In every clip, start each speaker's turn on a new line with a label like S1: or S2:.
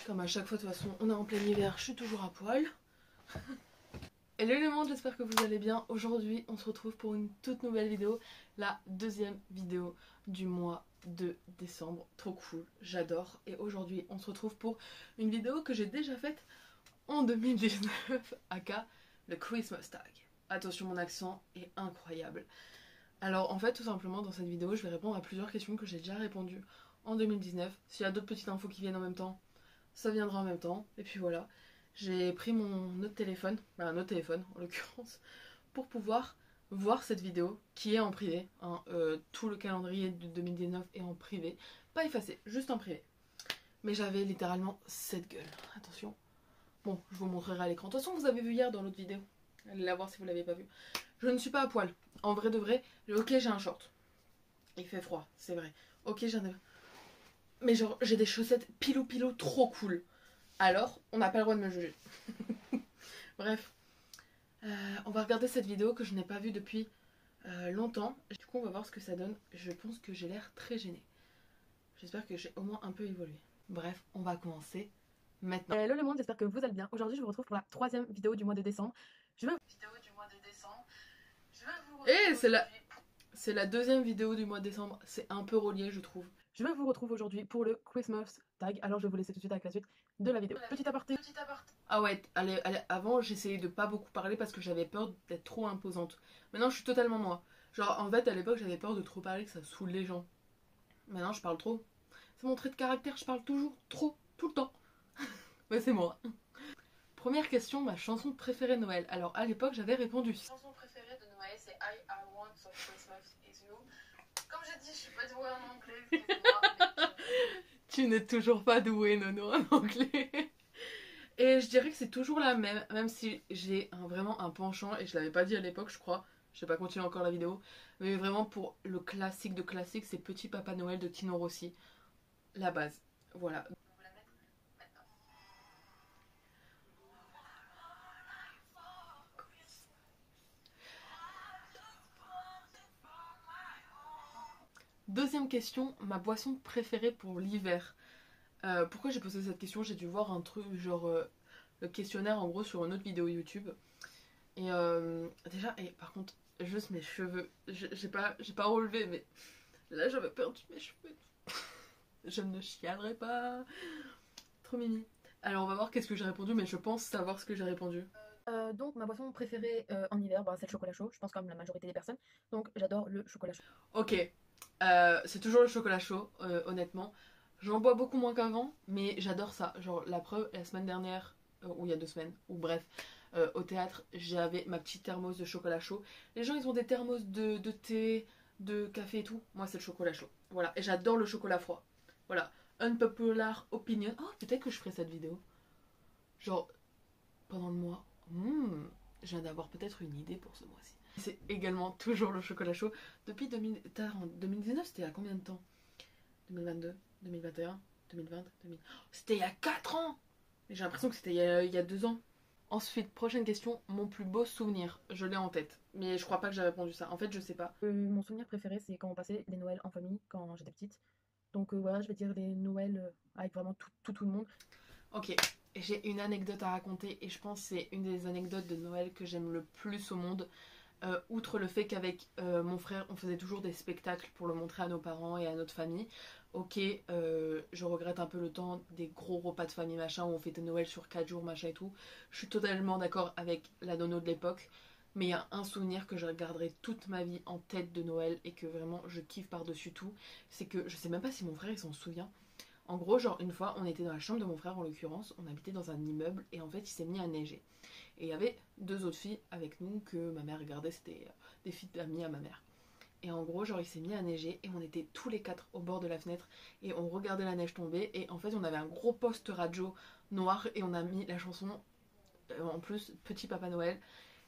S1: Comme à chaque fois, de toute façon, on est en plein hiver, je suis toujours à poil. Hello les monde, j'espère que vous allez bien. Aujourd'hui, on se retrouve pour une toute nouvelle vidéo. La deuxième vidéo du mois de décembre. Trop cool, j'adore. Et aujourd'hui, on se retrouve pour une vidéo que j'ai déjà faite en 2019, aka le Christmas tag. Attention, mon accent est incroyable. Alors en fait, tout simplement, dans cette vidéo, je vais répondre à plusieurs questions que j'ai déjà répondues en 2019. S'il y a d'autres petites infos qui viennent en même temps, ça viendra en même temps. Et puis voilà, j'ai pris mon autre téléphone, un autre téléphone en l'occurrence, pour pouvoir voir cette vidéo qui est en privé. Hein. Tout le calendrier de 2019 est en privé. Pas effacé, juste en privé. Mais j'avais littéralement cette gueule. Attention. Bon, je vous montrerai à l'écran. De toute façon, vous avez vu hier dans l'autre vidéo. Allez la voir si vous l'avez pas vue. Je ne suis pas à poil. En vrai de vrai, ok, j'ai un short. Il fait froid, c'est vrai. Ok, j'en ai... Mais genre, j'ai des chaussettes pilou trop cool. Alors, on n'a pas le droit de me juger. Bref. On va regarder cette vidéo que je n'ai pas vue depuis longtemps. Du coup, on va voir ce que ça donne. Je pense que j'ai l'air très gênée. J'espère que j'ai au moins un peu évolué. Bref, on va commencer maintenant.
S2: Hello le monde, j'espère que vous allez bien. Aujourd'hui, je vous retrouve pour la troisième vidéo du mois de décembre.
S1: C'est la deuxième vidéo du mois de décembre. C'est un peu relié, je trouve.
S2: Je vous retrouve aujourd'hui pour le Christmas tag. Alors, je vais vous laisser tout de suite avec la suite de la vidéo. Petit aparté.
S1: Ah ouais, avant j'essayais de pas beaucoup parler parce que j'avais peur d'être trop imposante. Maintenant je suis totalement moi. Genre en fait à l'époque j'avais peur de trop parler, que ça saoule les gens. Maintenant je parle trop. C'est mon trait de caractère, je parle toujours trop, tout le temps. Ouais, c'est moi. Première question, ma chanson préférée de Noël. Alors à l'époque j'avais répondu. Ma chanson préférée de Noël c'est I Want So Christmas Is You. Comme j'ai dit, je suis pas douée en anglais, excusez-moi. Tu n'es toujours pas douée, Nono, en anglais. Et je dirais que c'est toujours la même, même si j'ai vraiment un penchant, et je l'avais pas dit à l'époque, je crois. Je vais pas continuer encore la vidéo. Mais vraiment pour le classique de classique, c'est Petit Papa Noël de Tino Rossi. La base. Voilà. Deuxième question, ma boisson préférée pour l'hiver. Pourquoi j'ai posé cette question? J'ai dû voir un truc genre le questionnaire en gros sur une autre vidéo YouTube. Et déjà, et par contre, juste mes cheveux, j'ai pas relevé, mais là j'avais perdu mes cheveux. Je ne chialerai pas. Trop mimi. Alors on va voir qu'est-ce que j'ai répondu, mais je pense savoir ce que j'ai répondu.
S2: Donc, ma boisson préférée en hiver, c'est le chocolat chaud. Je pense comme la majorité des personnes. Donc, j'adore le chocolat chaud.
S1: Ok, c'est toujours le chocolat chaud, honnêtement. J'en bois beaucoup moins qu'avant, mais j'adore ça. Genre la preuve, la semaine dernière, ou il y a 2 semaines, ou bref, au théâtre, j'avais ma petite thermos de chocolat chaud. Les gens ils ont des thermos de thé, de café et tout. Moi c'est le chocolat chaud. Voilà, et j'adore le chocolat froid. Voilà, unpopular opinion. Oh, peut-être que je ferai cette vidéo. Genre, pendant le mois. Je viens d'avoir peut-être une idée pour ce mois-ci. C'est également toujours le chocolat chaud. Depuis 2019, c'était il y a combien de temps? 2022, 2021, 2020, 2000... C'était il y a 4 ans. Mais j'ai l'impression que c'était il y a 2 ans. Ensuite, prochaine question, mon plus beau souvenir. Je l'ai en tête, mais je crois pas que j'ai répondu ça. En fait, je sais pas.
S2: Mon souvenir préféré, c'est quand on passait les Noëls en famille quand j'étais petite. Donc, voilà, je vais dire les Noëls avec vraiment tout le monde.
S1: Ok, j'ai une anecdote à raconter et je pense que c'est une des anecdotes de Noël que j'aime le plus au monde. Outre le fait qu'avec mon frère, on faisait toujours des spectacles pour le montrer à nos parents et à notre famille. Ok, je regrette un peu le temps des gros repas de famille machin où on fêtait Noël sur 4 jours machin et tout. Je suis totalement d'accord avec la nono de l'époque. Mais il y a un souvenir que je garderai toute ma vie en tête de Noël et que vraiment je kiffe par-dessus tout. C'est que je sais même pas si mon frère il s'en souvient. En gros, genre une fois, on était dans la chambre de mon frère en l'occurrence, on habitait dans un immeuble et en fait il s'est mis à neiger. Et il y avait 2 autres filles avec nous que ma mère regardait, c'était des filles d'amis à ma mère. Et en gros, genre il s'est mis à neiger et on était tous les 4 au bord de la fenêtre et on regardait la neige tomber et en fait on avait un gros poste radio noir et on a mis la chanson en plus Petit Papa Noël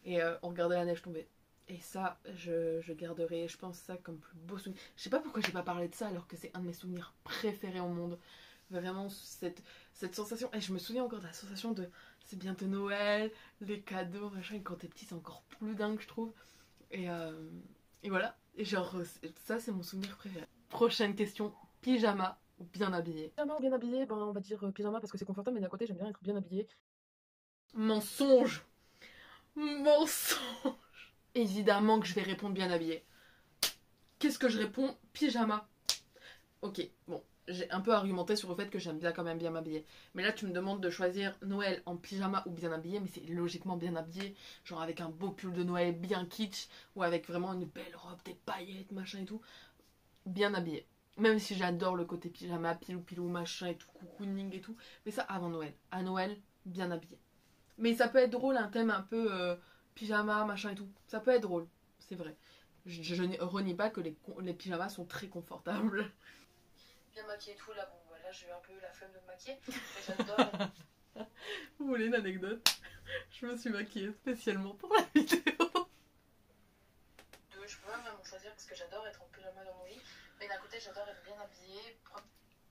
S1: et on regardait la neige tomber. Et ça, je garderai, je pense, ça comme plus beau souvenir. Je sais pas pourquoi j'ai pas parlé de ça alors que c'est un de mes souvenirs préférés au monde. Vraiment, cette sensation. Et je me souviens encore de la sensation de c'est bientôt Noël, les cadeaux, machin. Et quand t'es petit, c'est encore plus dingue, je trouve. Et voilà. Et genre, ça, c'est mon souvenir préféré. Prochaine question pyjama ou bien habillé?
S2: Pyjama ou bien habillé, ben on va dire pyjama parce que c'est confortable, mais d'un côté j'aime bien être bien habillée.
S1: Mensonge! Mensonge! Évidemment que je vais répondre bien habillé. Qu'est-ce que je réponds? Pyjama. Ok, bon, j'ai un peu argumenté sur le fait que j'aime bien quand même bien m'habiller. Mais là, tu me demandes de choisir Noël en pyjama ou bien habillé, mais c'est logiquement bien habillé. Genre avec un beau pull de Noël bien kitsch, ou avec vraiment une belle robe, des paillettes, machin et tout. Bien habillé. Même si j'adore le côté pyjama, pilou pilou, machin et tout, cocooning et tout. Mais ça avant Noël. À Noël, bien habillé. Mais ça peut être drôle, un thème un peu pyjama, machin et tout. Ça peut être drôle, c'est vrai. Je ne renie pas que les pyjamas sont très confortables. Bien maquillée et tout, là, bon, voilà, j'ai eu un peu la flemme de me maquiller. Mais j'adore. Vous voulez une anecdote? Je me suis maquillée spécialement pour la vidéo. Je peux même choisir parce que j'adore être en pyjama dans mon lit. Mais d'un côté, j'adore être bien habillée.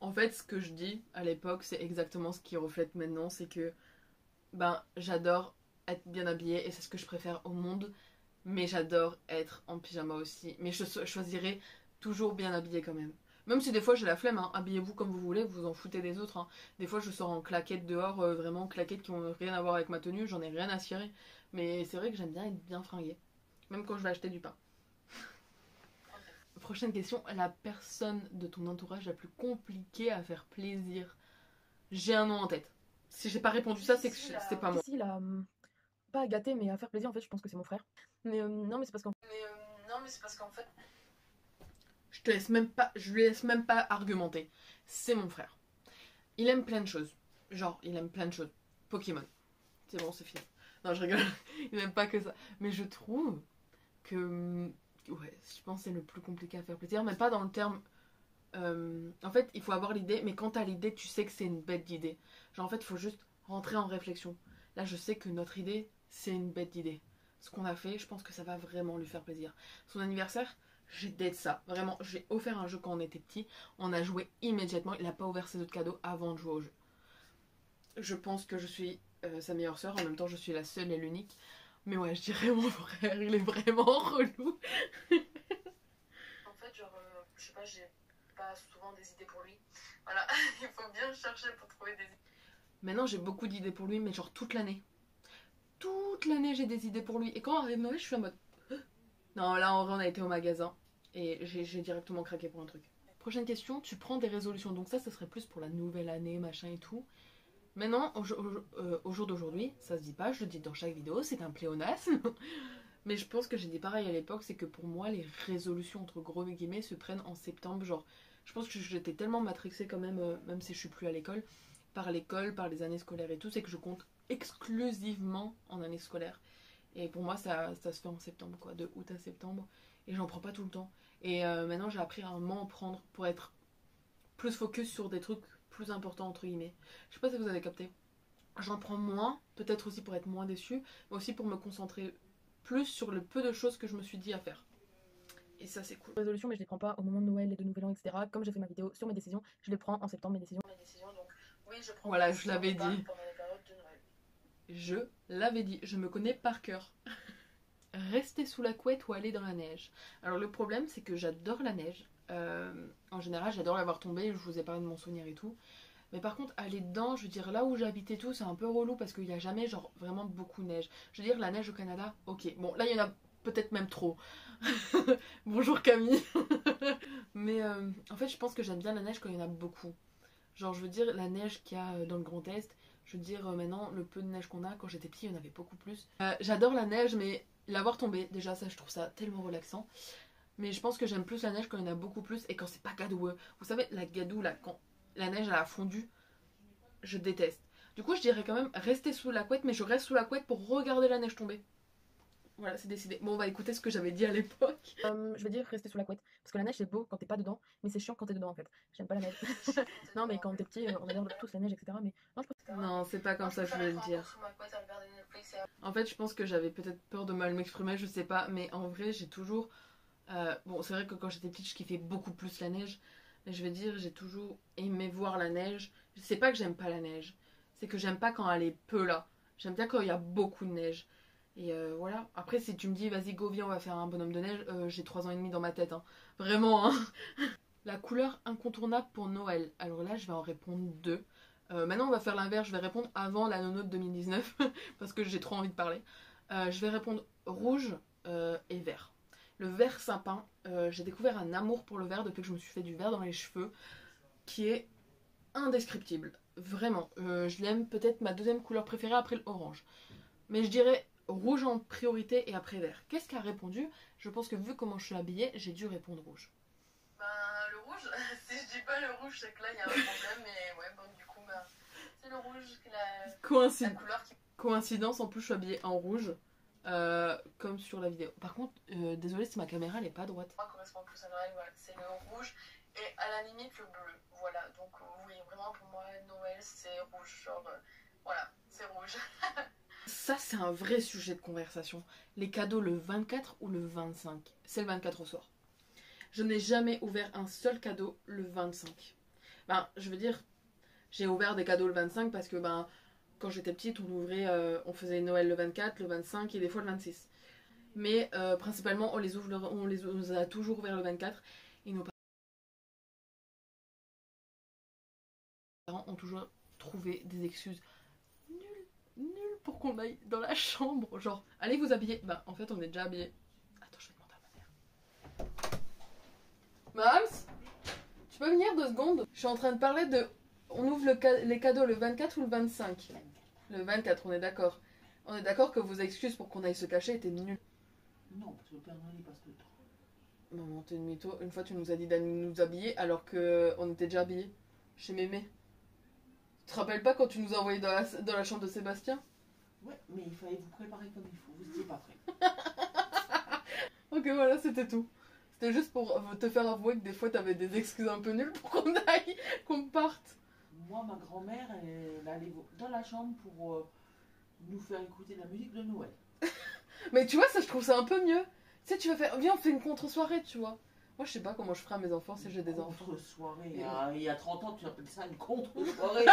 S1: En fait, ce que je dis à l'époque, c'est exactement ce qui reflète maintenant. C'est que ben, j'adore être bien habillée et c'est ce que je préfère au monde. Mais j'adore être en pyjama aussi. Mais je choisirais toujours bien habillée quand même. Même si des fois j'ai la flemme, hein. Habillez-vous comme vous voulez, vous en foutez des autres. Hein. Des fois je sors en claquettes dehors, vraiment claquettes qui ont rien à voir avec ma tenue, j'en ai rien à cirer. Mais c'est vrai que j'aime bien être bien fringuée. Même quand je vais acheter du pain. Prochaine question, la personne de ton entourage la plus compliquée à faire plaisir. J'ai un nom en tête. Si j'ai pas répondu ça, c'est que c'est pas moi.
S2: Ici, là, pas à gâter, mais à faire plaisir, en fait, je pense que c'est mon frère. Mais non, mais c'est parce qu'en fait.
S1: Je lui laisse même pas argumenter. C'est mon frère. Il aime plein de choses. Genre, il aime plein de choses. Pokémon. C'est bon, c'est fini. Non, je rigole. Il n'aime pas que ça. Mais je trouve que... Ouais, je pense que c'est le plus compliqué à faire plaisir. Mais pas dans le terme... en fait, il faut avoir l'idée. Mais quand t'as l'idée, tu sais que c'est une bête d'idée. Genre, en fait, il faut juste rentrer en réflexion. Là, je sais que notre idée, c'est une bête d'idée. Ce qu'on a fait, je pense que ça va vraiment lui faire plaisir. Son anniversaire, j'ai date ça. Vraiment, j'ai offert un jeu quand on était petit. On a joué immédiatement. Il n'a pas ouvert ses autres cadeaux avant de jouer au jeu. Je pense que je suis sa meilleure sœur. En même temps, je suis la seule et l'unique. Mais ouais, je dirais mon frère. Il est vraiment relou. En fait, genre, je sais pas, j'ai pas souvent des idées pour lui. Voilà, il faut bien chercher pour trouver des idées. Maintenant, j'ai beaucoup d'idées pour lui, mais genre toute l'année. Toute l'année, j'ai des idées pour lui. Et quand arrive Noël, je suis en mode... Non, là, en vrai, on a été au magasin. Et j'ai directement craqué pour un truc. Prochaine question, tu prends des résolutions. Donc ça serait plus pour la nouvelle année, machin et tout. Maintenant, au jour d'aujourd'hui, ça se dit pas, je le dis dans chaque vidéo, c'est un pléonasme. Mais je pense que j'ai dit pareil à l'époque, c'est que pour moi, les résolutions, entre gros guillemets, se prennent en septembre. Genre, je pense que j'étais tellement matrixée quand même, même si je suis plus à l'école, par les années scolaires et tout, c'est que je compte exclusivement en année scolaire. Et pour moi, ça se fait en septembre, quoi, de août à septembre. Et j'en prends pas tout le temps. Et maintenant, j'ai appris à un moment en prendre pour être plus focus sur des trucs plus importants, entre guillemets. Je sais pas si vous avez capté. J'en prends moins, peut-être aussi pour être moins déçue, mais aussi pour me concentrer plus sur le peu de choses que je me suis dit à faire. Et ça, c'est cool.
S2: Résolution, mais je les prends pas au moment de Noël et de Nouvel An, etc. Comme j'ai fait ma vidéo sur mes décisions, je les prends en septembre, mes décisions.
S1: Donc, oui, je prends. Voilà, je l'avais dit. Je l'avais dit, je me connais par cœur. Rester sous la couette ou aller dans la neige. Alors le problème, c'est que j'adore la neige. En général, j'adore la voir tomber. Je vous ai parlé de mon souvenir et tout. Mais par contre, aller dedans, je veux dire, là où j'habite et tout, c'est un peu relou parce qu'il n'y a jamais, genre, vraiment beaucoup de neige. Je veux dire, la neige au Canada, ok. Bon, là, il y en a peut-être même trop. Bonjour Camille. Mais en fait, je pense que j'aime bien la neige quand il y en a beaucoup. Genre, je veux dire, la neige qu'il y a dans le Grand Est, je veux dire, maintenant, le peu de neige qu'on a, quand j'étais petit, il y en avait beaucoup plus. J'adore la neige, mais la voir tomber, déjà, ça, je trouve ça tellement relaxant. Mais je pense que j'aime plus la neige quand il y en a beaucoup plus et quand c'est pas gadoueux. Vous savez, la gadoue, là, quand la neige, elle a fondu, je déteste. Du coup, je dirais quand même rester sous la couette, mais je reste sous la couette pour regarder la neige tomber. Voilà, c'est décidé. Bon, on va écouter ce que j'avais dit à l'époque.
S2: Je veux dire rester sous la couette. Parce que la neige c'est beau quand t'es pas dedans, mais c'est chiant quand t'es dedans en fait. J'aime pas la neige. Non, mais quand t'es petit, on adore tous la neige, etc. Mais
S1: non, c'est pas comme ça que je voulais le dire. En fait, je pense que j'avais peut-être peur de mal m'exprimer, je sais pas. Mais en vrai, j'ai toujours. Bon, c'est vrai que quand j'étais petite, je kiffais beaucoup plus la neige. Mais je vais dire, j'ai toujours aimé voir la neige. C'est pas que j'aime pas la neige. C'est que j'aime pas quand elle est peu là. J'aime bien quand il y a beaucoup de neige. Et voilà. Après, si tu me dis, vas-y, go, viens, on va faire un bonhomme de neige, j'ai 3 ans et demi dans ma tête. Hein. Vraiment, hein. La couleur incontournable pour Noël. Alors là, je vais en répondre deux. Maintenant, on va faire l'inverse. Je vais répondre avant la nono de 2019 parce que j'ai trop envie de parler. Je vais répondre rouge et vert. Le vert sapin, j'ai découvert un amour pour le vert depuis que je me suis fait du vert dans les cheveux qui est indescriptible. Vraiment. Je l'aime, peut-être ma deuxième couleur préférée après l'orange. Mais je dirais rouge en priorité et après vert. Qu'est-ce qu'a répondu? Je pense que vu comment je suis habillée, j'ai dû répondre rouge.
S3: Ben, le rouge, si je dis pas le rouge, c'est que là il y a un problème, mais ouais, bon, du coup, ben, c'est le rouge, la couleur qui.
S1: Coïncidence, en plus je suis habillée en rouge, comme sur la vidéo. Par contre, désolée si ma caméra elle est pas droite.
S3: Moi, correspond plus à Noël, voilà, c'est le rouge et à la limite le bleu. Voilà, donc oui, vraiment pour moi, Noël c'est rouge, genre, voilà, c'est rouge.
S1: Ça, c'est un vrai sujet de conversation. Les cadeaux le 24 ou le 25? C'est le 24 au soir. Je n'ai jamais ouvert un seul cadeau le 25. Ben, je veux dire, j'ai ouvert des cadeaux le 25 parce que, ben, quand j'étais petite, on faisait Noël le 24, le 25 et des fois le 26. Mais principalement, on les a toujours ouverts le 24 et nos parents ont toujours trouvé des excuses nul pour qu'on aille dans la chambre. Genre, allez vous habiller. Bah, en fait, on est déjà habillés. Attends, je vais demander à ma mère. Mams, tu peux venir 2 secondes? Je suis en train de parler de. On ouvre les cadeaux le 24 ou le 25? Le 24, on est d'accord. On est d'accord que vos excuses pour qu'on aille se cacher étaient nulles.
S4: Non, parce que le Père Noël il passe le temps.
S1: Maman, t'es une mytho. Une fois, tu nous as dit d'aller nous habiller alors qu'on était déjà habillés. Chez Mémé. Tu te rappelles pas quand tu nous as envoyés dans la chambre de Sébastien?
S4: Ouais, mais il fallait vous préparer comme il faut, vous étiez pas prêts.
S1: Ok, voilà, c'était tout. C'était juste pour te faire avouer que des fois t'avais des excuses un peu nulles pour qu'on aille, qu'on parte.
S4: Moi, ma grand-mère, elle allait dans la chambre pour nous faire écouter de la musique de Noël.
S1: Mais tu vois, ça, je trouve ça un peu mieux. Tu sais, tu vas faire. Viens, on fait une contre-soirée, tu vois. Moi, je sais pas comment je ferai à mes enfants si j'ai des enfants.
S4: Contre-soirée. Il y a 30 ans, tu appelles ça une contre-soirée.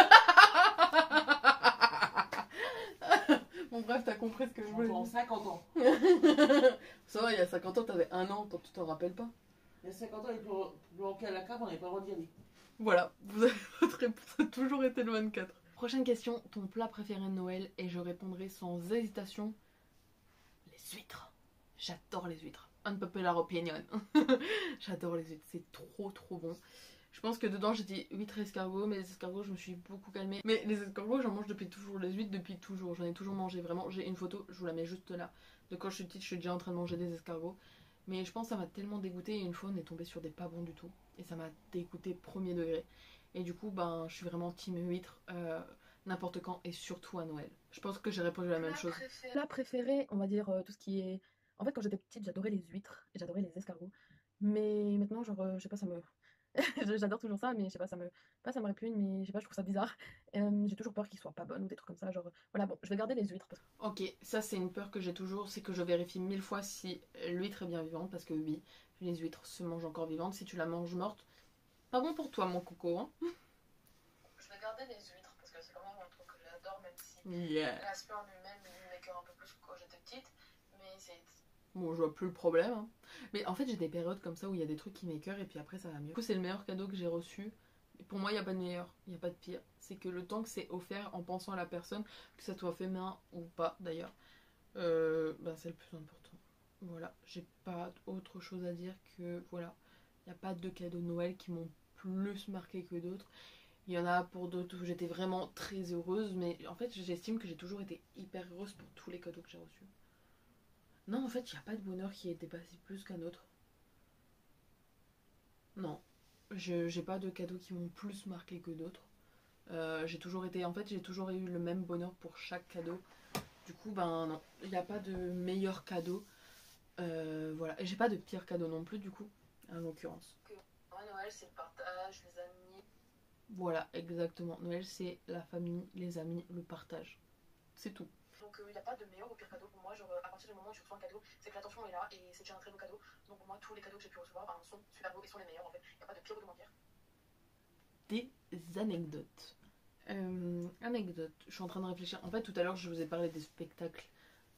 S1: Bon, bref, t'as compris ce que je voulais
S4: En
S1: dire.
S4: 50 ans.
S1: Ça va, il y a 50 ans, t'avais 1 an, tu t'en rappelles pas?
S4: Il y a 50 ans, il est bloqué à la cave, on n'avait pas le droit d'y aller.
S1: Voilà, vous avez votre réponse a toujours été le 24. Prochaine question, ton plat préféré de Noël? Et je répondrai sans hésitation, les huîtres. J'adore les huîtres. Unpopular opinion. J'adore les huîtres, c'est trop bon. Je pense que dedans j'ai dit huîtres et escargots, mais les escargots je me suis beaucoup calmée. Mais les escargots j'en mange depuis toujours, les huîtres depuis toujours, j'en ai toujours mangé vraiment. J'ai une photo, je vous la mets juste là. De quand je suis petite, je suis déjà en train de manger des escargots. Mais je pense que ça m'a tellement dégoûtée et une fois on est tombé sur des pas bons du tout. Et ça m'a dégoûté premier degré. Et du coup ben je suis vraiment team huîtres n'importe quand et surtout à Noël. Je pense que j'ai répondu la même chose.
S2: Plat préféré, on va dire tout ce qui est. En fait, quand j'étais petite, j'adorais les huîtres et j'adorais les escargots. Mais maintenant, genre, je sais pas, ça me. J'adore toujours ça, mais je sais pas, ça me répugne, mais je sais pas, je trouve ça bizarre. J'ai toujours peur qu'ils soient pas bonnes ou des trucs comme ça. Genre, voilà, bon, je vais garder les huîtres parce que.
S1: Ok, ça c'est une peur que j'ai toujours, c'est que je vérifie 1000 fois si l'huître est bien vivante, parce que oui, les huîtres se mangent encore vivantes. Si tu la manges morte, pas bon pour toi mon coco, hein.
S3: Je vais garder les huîtres parce que c'est quand même un truc que j'adore, même si
S1: Yeah.
S3: l'aspect en lui-même il m'écoeure un peu plus que quand j'étais petite, mais c'est.
S1: Bon, je vois plus le problème, hein. Mais en fait j'ai des périodes comme ça où il y a des trucs qui m'écœurent et puis après ça va mieux. Du coup c'est le meilleur cadeau que j'ai reçu. Et pour moi il n'y a pas de meilleur, il n'y a pas de pire. C'est que le temps que c'est offert en pensant à la personne, que ça soit fait main ou pas d'ailleurs, ben c'est le plus important. Voilà, j'ai pas autre chose à dire que voilà, il n'y a pas de cadeaux de Noël qui m'ont plus marqué que d'autres. Il y en a pour d'autres où j'étais vraiment très heureuse, mais en fait j'estime que j'ai toujours été hyper heureuse pour tous les cadeaux que j'ai reçus. Non, en fait, il n'y a pas de bonheur qui ait dépassé plus qu'un autre. Non, j'ai pas de cadeaux qui m'ont plus marqué que d'autres. J'ai toujours été, en fait, j'ai toujours eu le même bonheur pour chaque cadeau. Du coup, ben non, il n'y a pas de meilleur cadeau. Voilà, et j'ai pas de pire cadeau non plus, du coup, en l'occurrence.
S3: Ouais, Noël c'est le partage, les amis.
S1: Voilà, exactement. Noël, c'est la famille, les amis, le partage. C'est tout.
S3: Donc il n'y a pas de meilleur ou pire cadeau pour moi, genre à partir du moment où je reçois un cadeau, c'est que l'attention est là et c'est déjà un très beau cadeau. Donc pour moi tous les cadeaux que j'ai pu recevoir sont super beaux et sont les meilleurs en fait. Il n'y a pas de pire ou de moins pire.
S1: Des anecdotes. Anecdotes, je suis en train de réfléchir. En fait, tout à l'heure, je vous ai parlé des spectacles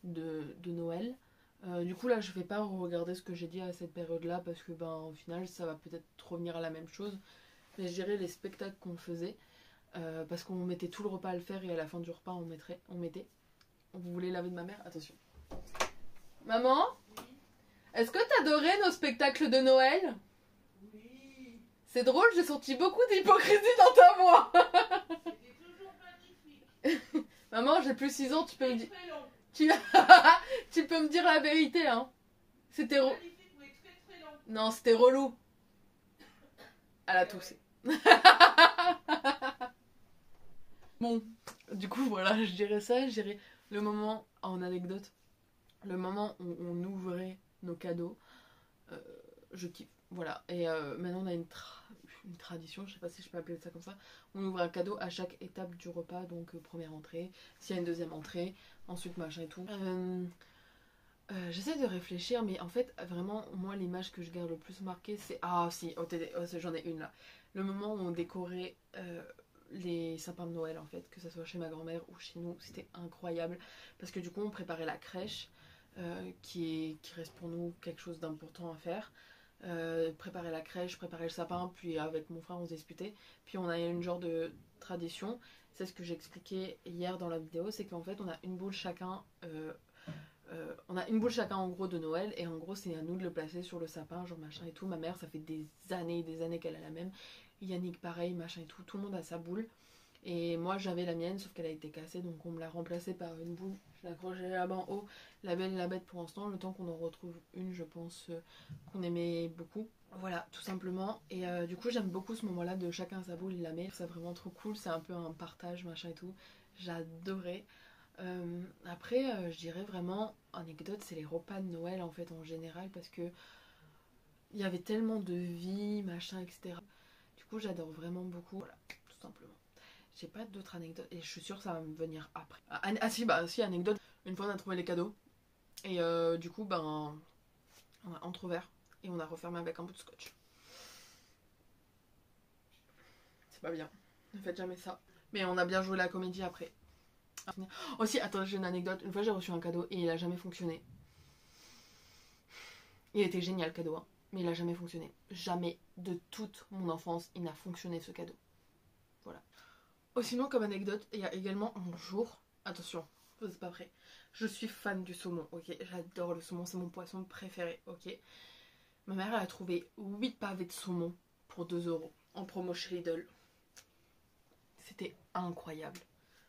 S1: de Noël. Du coup là je vais pas regarder ce que j'ai dit à cette période là parce que ben au final ça va peut-être revenir à la même chose. Mais je dirais les spectacles qu'on faisait parce qu'on mettait tout le repas à le faire et à la fin du repas on mettait. Vous voulez l'avis de ma mère? Attention. Maman, est-ce que t'adorais nos spectacles de Noël?
S4: Oui.
S1: C'est drôle, j'ai senti beaucoup d'hypocrisie dans ta voix.
S4: C'était toujours magnifique.
S1: Maman, j'ai plus 6 ans, tu peux me dire...
S4: Très long.
S1: Tu... tu peux me dire la vérité, hein. C'était...
S4: Magnifique, mais très long.
S1: Non, c'était relou. Elle a toussé. Bon, du coup, voilà, je dirais ça. Je dirais le moment, en anecdote, le moment où on ouvrait nos cadeaux. Je kiffe. Voilà. Et maintenant, on a une tradition, je sais pas si je peux appeler ça comme ça. On ouvre un cadeau à chaque étape du repas. Donc, première entrée, s'il y a une deuxième entrée, ensuite machin et tout. J'essaie de réfléchir, mais en fait, vraiment, moi, l'image que je garde le plus marquée, c'est... Ah, si, j'en ai une là. Le moment où on décorait les sapins de Noël, en fait, que ce soit chez ma grand-mère ou chez nous, c'était incroyable. Parce que du coup, on préparait la crèche, qui reste pour nous quelque chose d'important à faire. Préparer la crèche, préparer le sapin, puis avec mon frère, on se disputait. Puis on a une genre de tradition, c'est ce que j'expliquais hier dans la vidéo, c'est qu'en fait, on a une boule chacun... en gros de Noël et en gros c'est à nous de le placer sur le sapin, genre machin et tout. Ma mère ça fait des années qu'elle a la même. Yannick pareil, machin et tout. Tout le monde a sa boule. Et moi j'avais la mienne sauf qu'elle a été cassée donc on me l'a remplacée par une boule. Je l'ai accrochée là-bas en haut. La belle et la bête pour l'instant, le temps qu'on en retrouve une je pense qu'on aimait beaucoup. Voilà tout simplement. Et du coup j'aime beaucoup ce moment là de chacun sa boule, il la met. C'est vraiment trop cool, c'est un peu un partage machin et tout. J'adorais. Après, je dirais vraiment, anecdote, c'est les repas de Noël en fait en général parce que il y avait tellement de vie, machin, etc. Du coup, j'adore vraiment beaucoup. Voilà, tout simplement. J'ai pas d'autres anecdotes et je suis sûre que ça va me venir après. Si, anecdote. Une fois, on a trouvé les cadeaux et du coup, ben, on a entrouvert et on a refermé avec un bout de scotch. C'est pas bien. Ne faites jamais ça. Mais on a bien joué la comédie après. Aussi, attends, j'ai une anecdote. Une fois, j'ai reçu un cadeau et il a jamais fonctionné. Il était génial le cadeau, hein, mais il a jamais fonctionné. Jamais de toute mon enfance, il n'a fonctionné ce cadeau. Voilà. Oh, sinon, comme anecdote, il y a également un jour. Attention, vous n'êtes pas prêts. Je suis fan du saumon, ok. J'adore le saumon, c'est mon poisson préféré, ok. Ma mère, elle a trouvé 8 pavés de saumon pour 2 € en promo chez Lidl. C'était incroyable,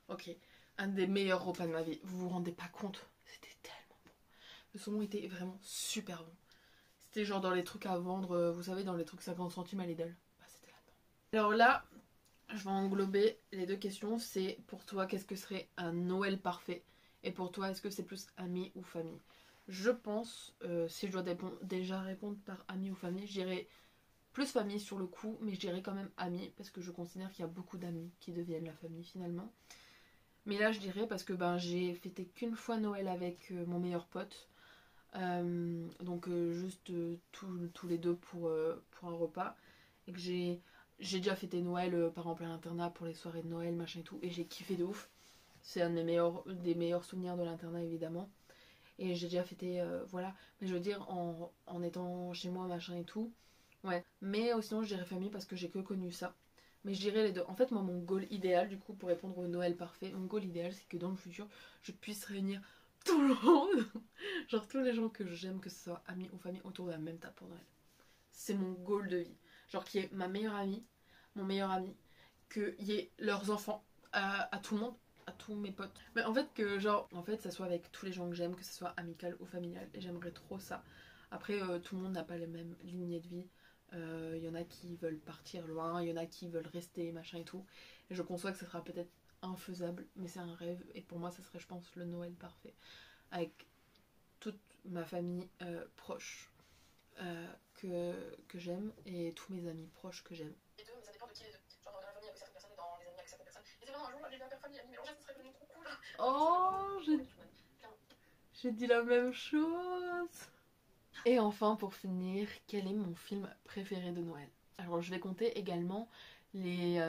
S1: ok. Un des meilleurs repas de ma vie. Vous vous rendez pas compte? C'était tellement bon. Le saumon était vraiment super bon. C'était genre dans les trucs à vendre, vous savez, dans les trucs 50 centimes à Lidl. Bah, c'était là-dedans. Alors là, je vais englober les deux questions. C'est pour toi, qu'est-ce que serait un Noël parfait? Et pour toi, est-ce que c'est plus amis ou famille? Je pense, si je dois déjà répondre par amis ou famille, je dirais plus famille sur le coup, mais je dirais quand même amis, parce que je considère qu'il y a beaucoup d'amis qui deviennent la famille finalement. Mais là je dirais parce que ben, j'ai fêté qu'une fois Noël avec mon meilleur pote. Donc juste tous les deux pour un repas. Et que j'ai déjà fêté Noël par exemple à l'internat pour les soirées de Noël machin et tout. Et j'ai kiffé de ouf. C'est un des meilleurs souvenirs de l'internat évidemment. Et j'ai déjà fêté voilà. Mais je veux dire en étant chez moi machin et tout. Ouais. Mais sinon je dirais famille parce que j'ai que connu ça. Mais je dirais les deux. En fait, moi, mon goal idéal, du coup, pour répondre au Noël parfait, mon goal idéal, c'est que dans le futur, je puisse réunir tout le monde. Genre tous les gens que j'aime, que ce soit amis ou famille, autour de la même table pour Noël. C'est mon goal de vie. Genre qu'il y ait ma meilleure amie, mon meilleur ami, qu'il y ait leurs enfants, à tout le monde, à tous mes potes. Mais en fait, que genre, en fait, ça soit avec tous les gens que j'aime, que ce soit amical ou familial. Et j'aimerais trop ça. Après, tout le monde n'a pas les mêmes lignées de vie. Il y en a qui veulent partir loin, il y en a qui veulent rester, machin et tout. Et je conçois que ça sera peut-être infaisable, mais c'est un rêve. Et pour moi, ça serait, je pense, le Noël parfait. Avec toute ma famille proche que j'aime et tous mes amis proches que j'aime.
S3: Les deux, mais ça dépend de qui les deux. Genre dans la famille avec certaines personnes et dans les amis avec certaines personnes. Et c'est vraiment un jour, j'ai vu un père famille, amis mélangés, ça serait devenu trop cool.
S1: Oh, j'ai dit la même chose. Et enfin, pour finir, quel est mon film préféré de Noël? Alors, je vais compter également les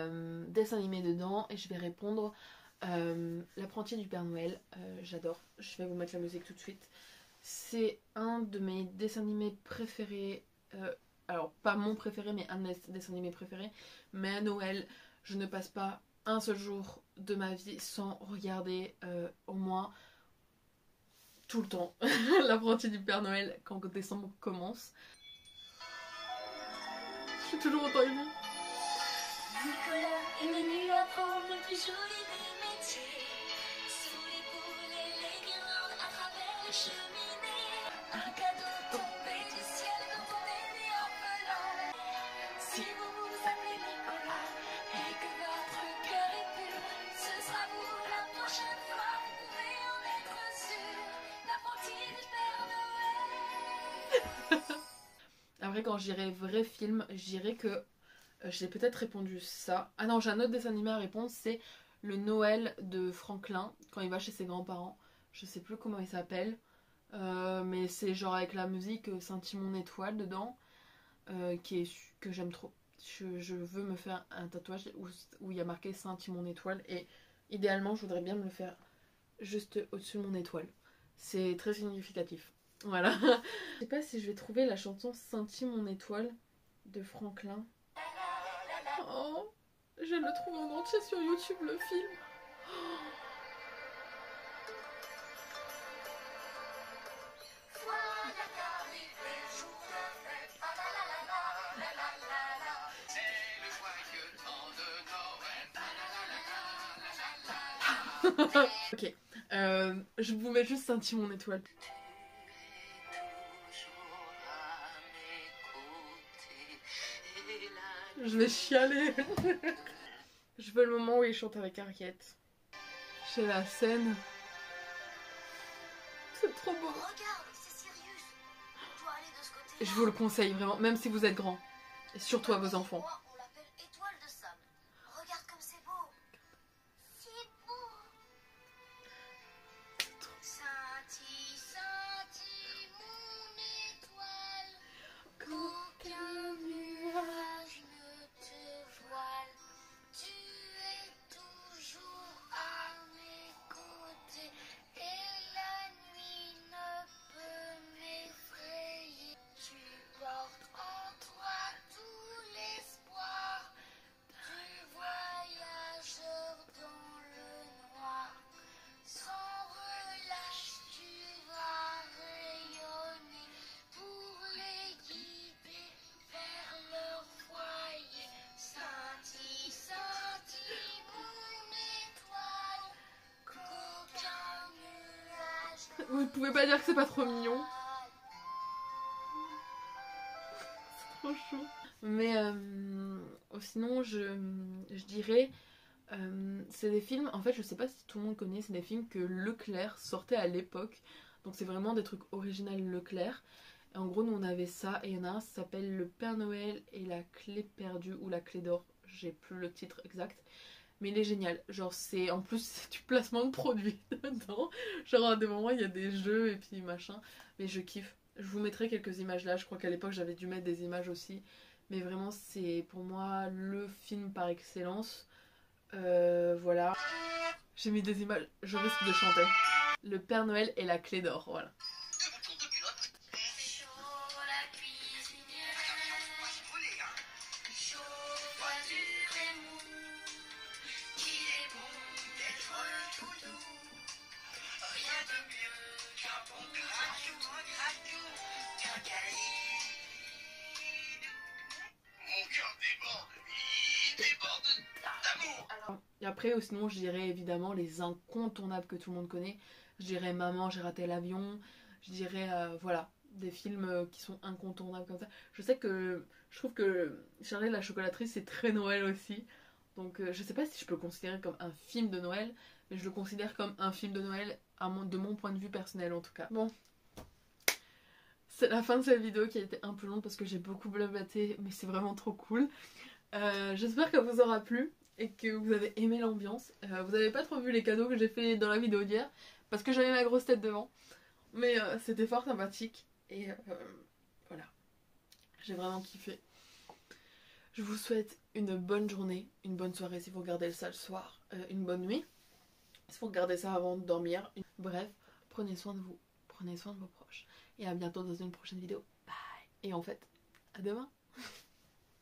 S1: dessins animés dedans et je vais répondre L'apprenti du Père Noël. J'adore. Je vais vous mettre la musique tout de suite. C'est un de mes dessins animés préférés. Alors, pas mon préféré, mais un de mes dessins animés préférés. Mais à Noël, je ne passe pas un seul jour de ma vie sans regarder au moins tout le temps l'apprenti du Père Noël quand décembre commence. Je suis toujours autant émue.
S5: Nicolas est venu apprendre le plus joli des métiers. Sous les boules et les guirlandes à travers les cheminées. Un cadeau tombé du ciel quand on est né orphelin. Si vous vous appelez Nicolas et que votre cœur est pur, ce sera vous la prochaine fois. Vous pouvez en être sûr. L'apprenti du Père Noël.
S1: Après, quand j'irai vrai film, je dirais que j'ai peut-être répondu ça. Ah non, j'ai un autre dessin animé à répondre, c'est le Noël de Franklin, quand il va chez ses grands-parents. Je sais plus comment il s'appelle, mais c'est genre avec la musique Saint-Timon étoile dedans, que j'aime trop. Je veux me faire un tatouage où il y a marqué Saint-Timon étoile, et idéalement, je voudrais bien me le faire juste au-dessus de mon étoile. C'est très significatif. Voilà. Je sais pas si je vais trouver la chanson Saint-Timon étoile de Franklin. Oh, je le trouve en entier sur YouTube, le film.
S5: Voilà qu'arrive les jours de fête. Ah la la la la la la la la.
S6: C'est le joyeux temps de Noël.
S1: Ok, je vous mets juste Saint-Timon étoile. Je vais chialer. Je veux le moment où il chante avec Harriet. J'ai la scène. C'est trop beau.
S5: Regarde, c'est Sirius. On doit aller de ce côté.
S1: Je vous le conseille vraiment, même si vous êtes grand. Et surtout à vos enfants.
S5: On l'appelle étoile de sable. Regarde comme c'est beau. C'est beau. Scintille, scintille, mon étoile. Qu'aucun nuage ne te voile. Tu es toujours à mes côtés. Et la nuit ne peut m'effrayer. Tu portes en toi tout l'espoir du voyageur dans le noir. Sans relâche, tu vas rayonner pour les guider vers leur foyer. Scintille, scintille, mon étoile, qu'aucun nuage
S1: Vous pouvez pas dire que c'est pas trop mignon. Trop chaud. Mais sinon, je dirais. C'est des films, en fait, je sais pas si tout le monde connaît, c'est des films que Leclerc sortait à l'époque. Donc, c'est vraiment des trucs originaux Leclerc. Et en gros, nous on avait ça, et il y en a un, ça s'appelle Le Père Noël et la clé perdue, ou la clé d'or, j'ai plus le titre exact. Mais il est génial, genre c'est en plus c'est du placement de produits dedans. Genre à des moments il y a des jeux et puis machin. Mais je kiffe. Je vous mettrai quelques images là, je crois qu'à l'époque j'avais dû mettre des images aussi. Mais vraiment c'est pour moi le film par excellence. Voilà. J'ai mis des images, je risque de chanter. Le Père Noël et la clé d'or, voilà.
S5: chaud la cuisinière. Chaud, froid, dur et mou. Il est bon d'être tout doux. Rien de mieux qu'un bon gratou, qu'un caillou.
S6: Mon cœur déborde d'amour.
S1: Et après, sinon, je dirais évidemment les incontournables que tout le monde connaît. Je dirais Maman, j'ai raté l'avion. Je dirais, voilà, des films qui sont incontournables comme ça. Je sais que je trouve que Charlie et la chocolaterie, c'est très Noël aussi. Donc, je sais pas si je peux le considérer comme un film de Noël, mais je le considère comme un film de Noël de mon point de vue personnel en tout cas. Bon. C'est la fin de cette vidéo qui a été un peu longue parce que j'ai beaucoup blablaté, mais c'est vraiment trop cool. J'espère qu'elle vous aura plu et que vous avez aimé l'ambiance. Vous n'avez pas trop vu les cadeaux que j'ai fait dans la vidéo d'hier parce que j'avais ma grosse tête devant. Mais c'était fort sympathique et voilà. J'ai vraiment kiffé. Je vous souhaite une bonne journée, une bonne soirée si vous regardez ça le soir, une bonne nuit si vous regardez ça avant de dormir. Bref, prenez soin de vous. prenez soin de vos proches. Et à bientôt dans une prochaine vidéo. Bye. Et en fait, à demain.